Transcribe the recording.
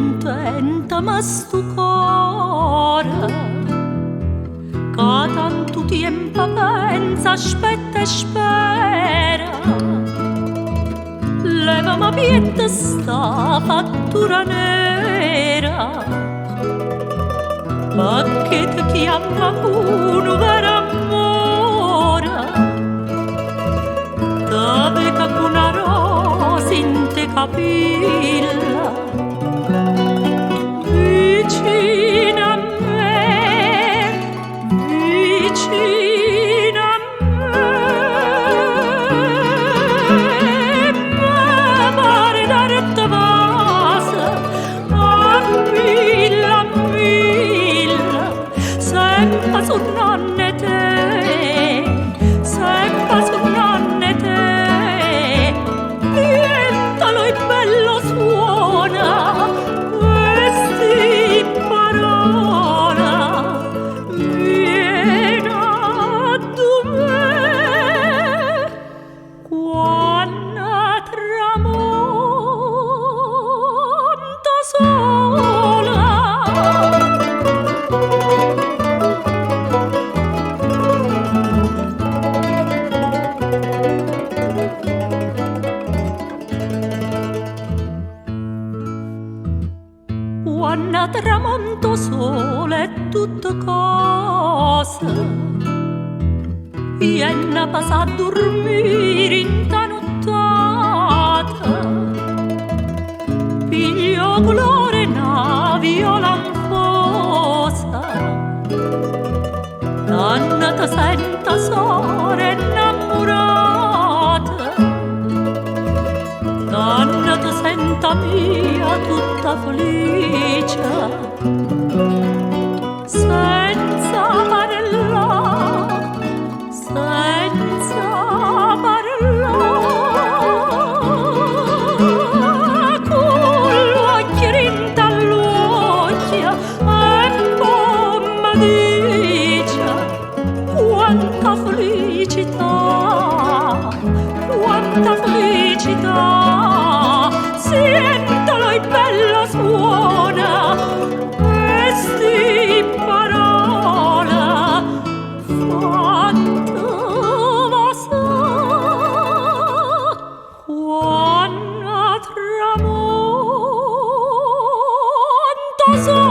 contenta ma stu core che tanto tempo pensa, aspetta e spera. Leva-mi pietta sta fattura nera, perché ti chiama uno vero amore, dove che una rosa in te capilla, vicino a me, vicino a me, mi pare d'arte vasa, a mille, sempre su nonne te, sempre su nonne te, nientalo è bello suona, questi parola, vieni a me, quando tramonta sola. Quando tramonto sole e tutte cose, viene a passare a dormire in ta nottata, piglio colore una viola anfosa, nanna ti senta sore innamorata, nanna ti senta mia tutta felice, senza parlare, senza parlare, con l'occhio rinta all'occhio e poi mi dice quanta felicità, quanta felicità, sentalo è bella suona, questi parola, fatto sa, quando tramonta